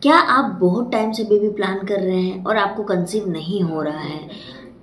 क्या आप बहुत टाइम से बेबी प्लान कर रहे हैं और आपको कंसीव नहीं हो रहा है?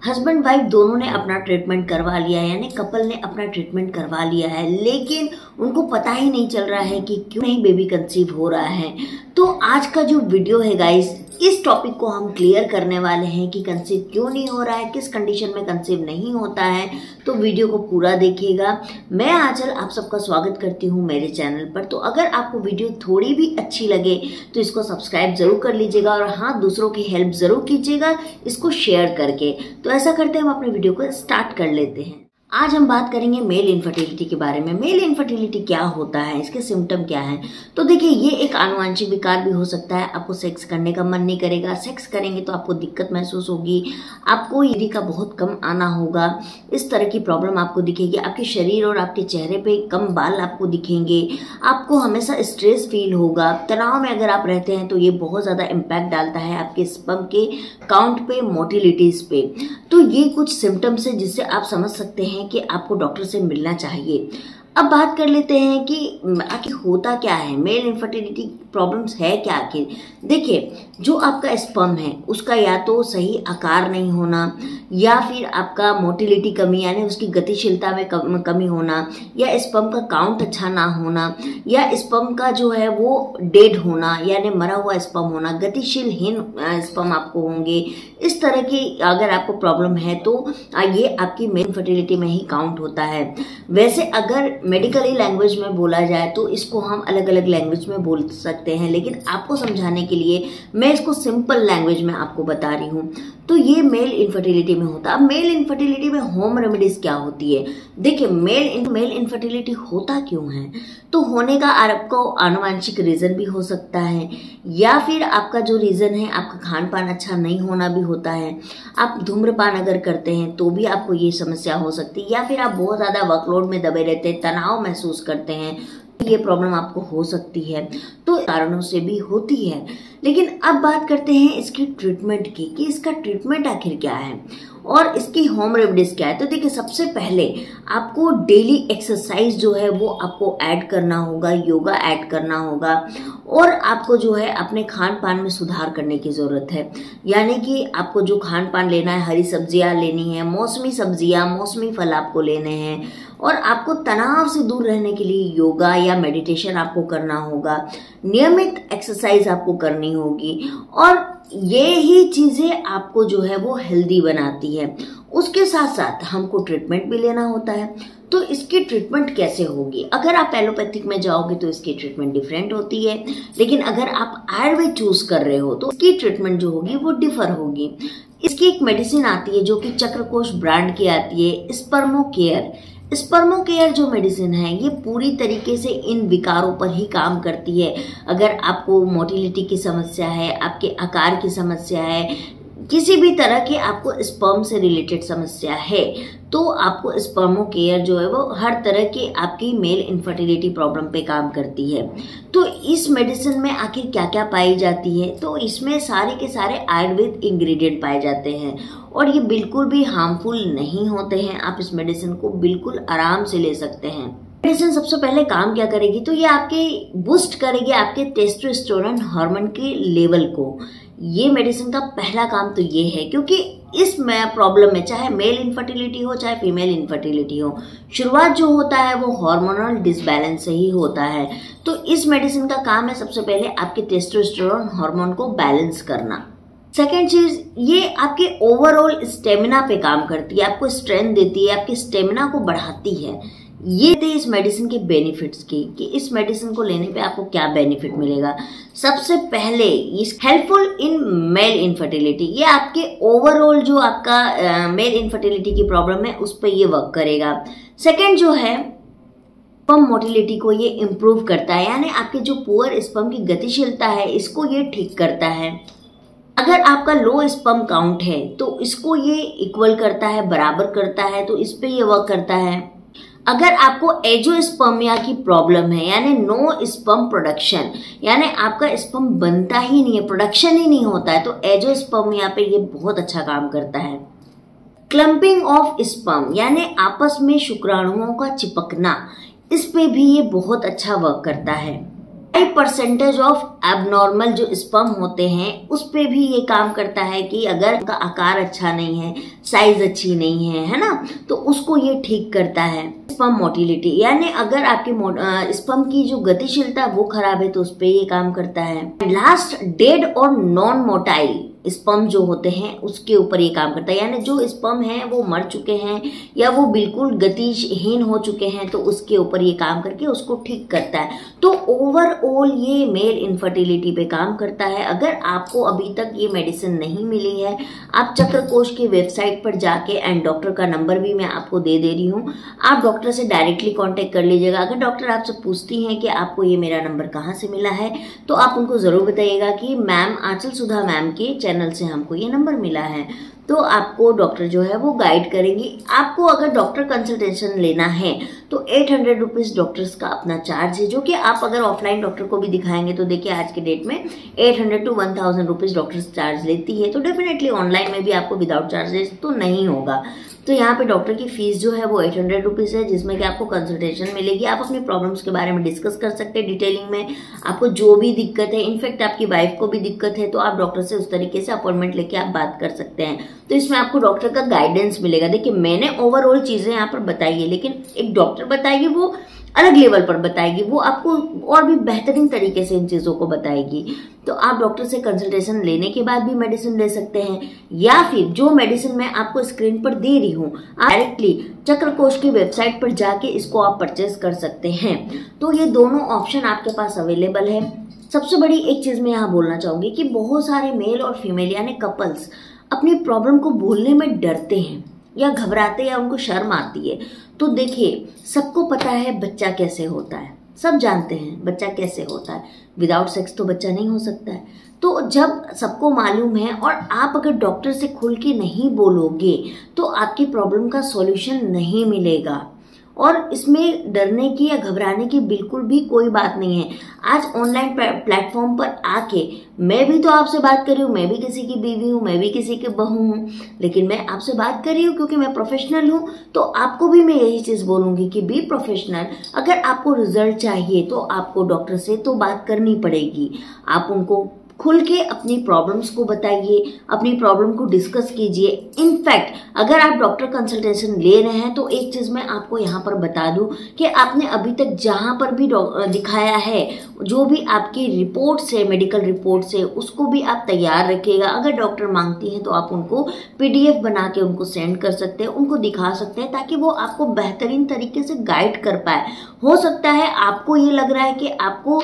हस्बैंड वाइफ दोनों ने अपना ट्रीटमेंट करवा लिया है, यानी कपल ने अपना ट्रीटमेंट करवा लिया है, लेकिन उनको पता ही नहीं चल रहा है कि क्यों नहीं बेबी कंसीव हो रहा है। तो आज का जो वीडियो है गाइस, इस टॉपिक को हम क्लियर करने वाले हैं कि कंसीव क्यों नहीं हो रहा है, किस कंडीशन में कंसीव नहीं होता है। तो वीडियो को पूरा देखिएगा। मैं आंचल आप सबका स्वागत करती हूँ मेरे चैनल पर। तो अगर आपको वीडियो थोड़ी भी अच्छी लगे तो इसको सब्सक्राइब जरूर कर लीजिएगा और हाँ, दूसरों की हेल्प जरूर कीजिएगा इसको शेयर करके। तो ऐसा करते हैं, हम अपने वीडियो को स्टार्ट कर लेते हैं। आज हम बात करेंगे मेल इनफर्टिलिटी के बारे में। मेल इनफर्टिलिटी क्या होता है, इसके सिम्टम क्या हैं? तो देखिए, ये एक आनुवंशिक विकार भी हो सकता है। आपको सेक्स करने का मन नहीं करेगा, सेक्स करेंगे तो आपको दिक्कत महसूस होगी, आपको ईडी का बहुत कम आना होगा, इस तरह की प्रॉब्लम आपको दिखेगी। आपके शरीर और आपके चेहरे पे कम बाल आपको दिखेंगे, आपको हमेशा स्ट्रेस फील होगा। तनाव में अगर आप रहते हैं तो ये बहुत ज़्यादा इम्पैक्ट डालता है आपके स्पर्म के काउंट पे, मोटिलिटीज पे। तो ये कुछ सिम्टम्स है जिससे आप समझ सकते हैं कि आपको डॉक्टर से मिलना चाहिए। अब बात कर लेते हैं कि आखिर होता क्या है, मेल इनफर्टिलिटी प्रॉब्लम्स है क्या आखिर। देखिए, जो आपका स्पर्म है उसका या तो सही आकार नहीं होना, या फिर आपका मोटिलिटी कमी यानी उसकी गतिशीलता में कमी होना, या स्पर्म का काउंट अच्छा ना होना, या स्पर्म का जो है वो डेड होना यानी मरा हुआ स्पर्म होना, गतिशीलहीन स्पर्म आपको होंगे। इस तरह की अगर आपको प्रॉब्लम है तो ये आपकी मेल इनफर्टिलिटी में ही काउंट होता है। वैसे अगर मेडिकली लैंग्वेज में बोला जाए तो इसको हम अलग अलग लैंग्वेज में बोल सकते हैं, लेकिन आपको समझाने के लिए मैं इसको सिंपल लैंग्वेज में आपको बता रही हूँ। तो ये मेल इनफर्टिलिटी में होता है। अब मेल इनफर्टिलिटी में होम रेमेडीज क्या होती है? देखिए, मेल इनफर्टिलिटी होता क्यों है? तो होने का आपको आनुवंशिक रीजन भी हो सकता है, या फिर आपका जो रीजन है आपका खान पान अच्छा नहीं होना भी होता है। आप धूम्रपान अगर करते हैं तो भी आपको ये समस्या हो सकती है, या फिर आप बहुत ज्यादा वर्कलोड में दबे रहते हैं, तनाव महसूस करते हैं, ये प्रॉब्लम आपको हो सकती है। तो कारणों से भी होती है। लेकिन अब बात करते हैं इसकी ट्रीटमेंट की, कि इसका ट्रीटमेंट आखिर क्या है और इसकी होम रेमेडीज क्या है। तो देखिए, सबसे पहले आपको डेली एक्सरसाइज जो है वो आपको ऐड करना होगा, योगा ऐड करना होगा, और आपको जो है अपने खान पान में सुधार करने की जरूरत है। यानी कि आपको जो खान पान लेना है, हरी सब्जियां लेनी है, मौसमी सब्जियां, मौसमी फल आपको लेने हैं, और आपको तनाव से दूर रहने के लिए योगा या मेडिटेशन आपको करना होगा, नियमित एक्सरसाइज आपको करनी होगी, और ये ही चीजें आपको जो है वो हेल्दी बनाती है। उसके साथ साथ हमको ट्रीटमेंट भी लेना होता है। तो इसकी ट्रीटमेंट कैसे होगी? अगर आप एलोपैथिक में जाओगे तो इसकी ट्रीटमेंट डिफरेंट होती है, लेकिन अगर आप आयुर्वेद चूज कर रहे हो तो इसकी ट्रीटमेंट जो होगी वो डिफर होगी। इसकी एक मेडिसिन आती है जो कि चक्रकोश ब्रांड की आती है, स्पर्मो केयर। स्पर्मो केयर जो मेडिसिन है ये पूरी तरीके से इन विकारों पर ही काम करती है। अगर आपको मोटिलिटी की समस्या है, आपके आकार की समस्या है, किसी भी तरह के आपको स्पर्म से रिलेटेड समस्या है, तो आपको स्पर्मो केयर जो है वो हर तरह की आपकी मेल इनफर्टिलिटी प्रॉब्लम पे काम करती है। तो इस मेडिसिन में आखिर क्या क्या पाई जाती है? तो इसमें सारे के सारे आयुर्वेद इंग्रेडिएंट पाए जाते हैं, और ये बिल्कुल भी हार्मफुल नहीं होते हैं। आप इस मेडिसिन को बिल्कुल आराम से ले सकते हैं। मेडिसिन सबसे पहले काम क्या करेगी? तो ये आपके बूस्ट करेगी आपके टेस्टोस्टेरोन हार्मोन के लेवल को। ये मेडिसिन का पहला काम तो ये है, क्योंकि इस प्रॉब्लम में चाहे मेल इनफर्टिलिटी हो चाहे फीमेल इनफर्टिलिटी हो, शुरुआत जो होता है वो हार्मोनल डिसबैलेंस से ही होता है। तो इस मेडिसिन का काम है सबसे पहले आपके टेस्टोस्टेरोन हार्मोन को बैलेंस करना। सेकेंड चीज, ये आपके ओवरऑल स्टेमिना पे काम करती है, आपको स्ट्रेंथ देती है, आपके स्टेमिना को बढ़ाती है। ये थे इस मेडिसिन के बेनिफिट्स की, कि इस मेडिसिन को लेने पे आपको क्या बेनिफिट मिलेगा। सबसे पहले इस हेल्पफुल इन मेल इनफर्टिलिटी, ये आपके ओवरऑल जो आपका मेल इनफर्टिलिटी की प्रॉब्लम है उस पर ये वर्क करेगा। सेकेंड जो है, स्पर्म मोटिलिटी को ये इम्प्रूव करता है, यानी आपके जो पुअर स्पर्म की गतिशीलता है इसको ये ठीक करता है। अगर आपका लो स्पर्म काउंट है तो इसको ये इक्वल करता है, बराबर करता है, तो इस पे ये वर्क करता है। अगर आपको एजोस्पर्मिया की प्रॉब्लम है, यानी नो स्पर्म प्रोडक्शन, यानी आपका स्पर्म बनता ही नहीं है, प्रोडक्शन ही नहीं होता है, तो एजोस्पर्मिया पे ये बहुत अच्छा काम करता है। क्लम्पिंग ऑफ स्पर्म, यानी आपस में शुक्राणुओं का चिपकना, इस पे भी ये बहुत अच्छा वर्क करता है। परसेंटेज ऑफ एबनॉर्मल जो स्पर्म होते हैं उस पे भी ये काम करता है कि अगर उनका आकार अच्छा नहीं है, साइज अच्छी नहीं है ना, तो उसको ये ठीक करता है। स्पर्म मोटिलिटी यानी अगर आपकी स्पर्म की जो गतिशीलता वो खराब है तो उस पे ये काम करता है। लास्ट, डेड और नॉन मोटाइल स्पर्म जो होते हैं उसके ऊपर ये काम करता है, यानी जो स्पर्म है वो मर चुके हैं या वो बिल्कुल गतिहीन हो चुके हैं तो उसके ऊपर ये काम करके उसको ठीक करता है। तो ओवरऑल ये मेल इनफर्टिलिटी पे काम करता है। अगर आपको अभी तक ये मेडिसिन नहीं मिली है, आप चक्रकोश की वेबसाइट पर जाके, एंड डॉक्टर का नंबर भी मैं आपको दे रही हूँ, आप डॉक्टर से डायरेक्टली कांटेक्ट कर लीजिएगा। अगर डॉक्टर आपसे पूछती हैं कि आपको ये मेरा नंबर कहाँ से मिला है, तो आप उनको ज़रूर बताइएगा कि मैम आंचल सुधा मैम के चैनल से हमको ये नंबर मिला है। तो आपको डॉक्टर जो है वो गाइड करेंगी। आपको अगर डॉक्टर कंसल्टेशन लेना है तो 800 रुपीज़ डॉक्टर्स का अपना चार्ज है, जो कि आप अगर ऑफलाइन डॉक्टर को भी दिखाएंगे तो देखिए आज के डेट में 800 to 1000 रुपीज़ डॉक्टर्स चार्ज लेती है। तो डेफिनेटली ऑनलाइन में भी आपको विदाउट चार्जेस तो नहीं होगा। तो यहाँ पे डॉक्टर की फीस जो है वो 800 रुपीज़ है, जिसमें कि आपको कंसल्टेशन मिलेगी। आप अपनी प्रॉब्लम्स के बारे में डिस्कस कर सकते हैं डिटेलिंग में, आपको जो भी दिक्कत है, इनफैक्ट आपकी वाइफ को भी दिक्कत है तो आप डॉक्टर से उस तरीके से अपॉइंटमेंट लेके आप बात कर सकते हैं। तो इसमें आपको डॉक्टर का गाइडेंस मिलेगा। देखिए मैंने ओवरऑल चीज़ें यहाँ पर बताई है, लेकिन एक डॉक्टर बताएगी वो अलग लेवल पर बताएगी, वो आपको और भी बेहतरीन तरीके से इन चीज़ों को बताएगी। तो आप डॉक्टर से कंसल्टेशन लेने के बाद भी मेडिसिन ले सकते हैं, या फिर जो मेडिसिन मैं आपको स्क्रीन पर दे रही हूँ आप डायरेक्टली चक्रकोश की वेबसाइट पर जाके इसको आप परचेज कर सकते हैं। तो ये दोनों ऑप्शन आपके पास अवेलेबल है। सबसे बड़ी एक चीज़ मैं यहाँ बोलना चाहूँगी कि बहुत सारे मेल और फीमेल यानी कपल्स अपनी प्रॉब्लम को बोलने में डरते हैं या घबराते या उनको शर्म आती है। तो देखिए सबको पता है बच्चा कैसे होता है, सब जानते हैं बच्चा कैसे होता है, विदाउट सेक्स तो बच्चा नहीं हो सकता है। तो जब सबको मालूम है और आप अगर डॉक्टर से खुल के नहीं बोलोगे तो आपकी प्रॉब्लम का सॉल्यूशन नहीं मिलेगा। और इसमें डरने की या घबराने की बिल्कुल भी कोई बात नहीं है। आज ऑनलाइन प्लेटफॉर्म पर आके मैं भी तो आपसे बात कर रही हूँ, मैं भी किसी की बीवी हूँ, मैं भी किसी की बहू हूँ, लेकिन मैं आपसे बात कर रही हूँ क्योंकि मैं प्रोफेशनल हूँ। तो आपको भी मैं यही चीज़ बोलूँगी कि बी प्रोफेशनल। अगर आपको रिजल्ट चाहिए तो आपको डॉक्टर से तो बात करनी पड़ेगी। आप उनको खुल के अपनी प्रॉब्लम्स को बताइए, अपनी प्रॉब्लम को डिस्कस कीजिए। इनफैक्ट अगर आप डॉक्टर कंसल्टेशन ले रहे हैं तो एक चीज़ मैं आपको यहाँ पर बता दूँ कि आपने अभी तक जहाँ पर भी दिखाया है, जो भी आपकी रिपोर्ट्स है, मेडिकल रिपोर्ट्स है, उसको भी आप तैयार रखिएगा। अगर डॉक्टर मांगती हैं तो आप उनको PDF बना के उनको सेंड कर सकते हैं, उनको दिखा सकते हैं, ताकि वो आपको बेहतरीन तरीके से गाइड कर पाए। हो सकता है आपको ये लग रहा है कि आपको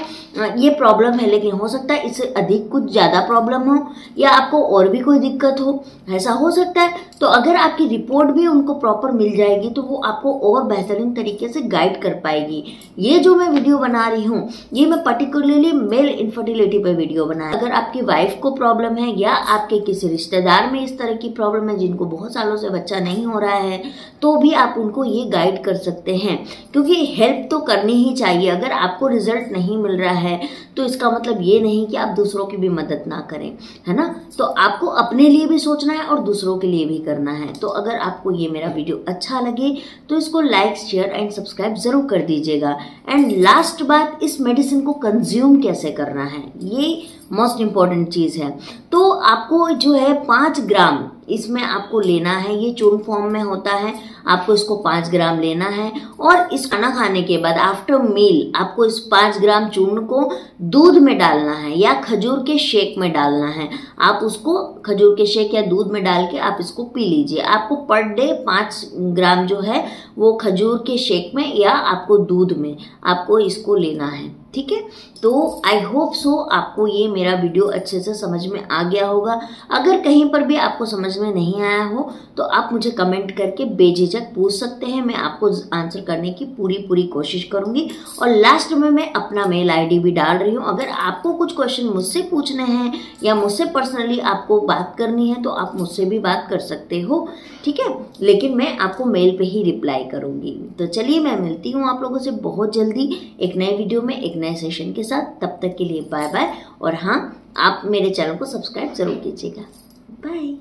ये प्रॉब्लम है, लेकिन हो सकता है इससे अधिक कुछ ज़्यादा प्रॉब्लम हो या आपको और भी कोई दिक्कत हो, ऐसा हो सकता है। तो अगर आपकी रिपोर्ट भी उनको प्रॉपर मिल जाएगी तो वो आपको और बेहतरीन तरीके से गाइड कर पाएगी। ये जो मैं वीडियो बना रही हूँ ये मैं पर्टिकुलरली मेल इनफर्टिलिटी पे वीडियो बनाया। अगर आपकी वाइफ को प्रॉब्लम है या आपके किसी रिश्तेदार में इस तरह की प्रॉब्लम है जिनको बहुत सालों से बच्चा नहीं हो रहा है, तो भी आप उनको ये गाइड कर सकते हैं, क्योंकि हेल्प तो करनी ही चाहिए। अगर आपको रिजल्ट नहीं मिल रहा है तो इसका मतलब ये नहीं कि आप दूसरों की भी मदद ना करें, है ना। तो आपको अपने लिए भी सोचना है और दूसरों के लिए भी करना है। तो अगर आपको ये मेरा वीडियो अच्छा लगे तो इसको लाइक, शेयर एंड सब्सक्राइब जरूर कर दीजिएगा। एंड लास्ट बात, इस मेडिसिन को कंज्यूम कैसे करना है, ये मोस्ट इम्पॉर्टेंट चीज़ है। तो आपको जो है 5 ग्राम इसमें आपको लेना है, ये चूर्ण फॉर्म में होता है, आपको इसको 5 ग्राम लेना है। और इस खाना खाने के बाद आफ्टर मील आपको इस 5 ग्राम चूर्ण को दूध में डालना है या खजूर के शेक में डालना है। आप उसको खजूर के शेक या दूध में डाल के आप इसको पी लीजिए। आपको पर डे 5 ग्राम जो है वो खजूर के शेक में या आपको दूध में आपको इसको लेना है, ठीक है। तो आई होप सो आपको ये मेरा वीडियो अच्छे से समझ में आ गया होगा। अगर कहीं पर भी आपको समझ में नहीं आया हो तो आप मुझे कमेंट करके बेझिझक पूछ सकते हैं, मैं आपको आंसर करने की पूरी कोशिश करूंगी। और लास्ट में मैं अपना मेल ID भी डाल रही हूँ। अगर आपको कुछ क्वेश्चन मुझसे पूछने हैं या मुझसे पर्सनली आपको बात करनी है तो आप मुझसे भी बात कर सकते हो, ठीक है, लेकिन मैं आपको मेल पे ही रिप्लाई करूंगी। तो चलिए मैं मिलती हूँ आप लोगों से बहुत जल्दी एक नए वीडियो में एक नए सेशन के साथ। तब तक के लिए बाय बाय। और हाँ, आप मेरे चैनल को सब्सक्राइब जरूर कीजिएगा। बाय।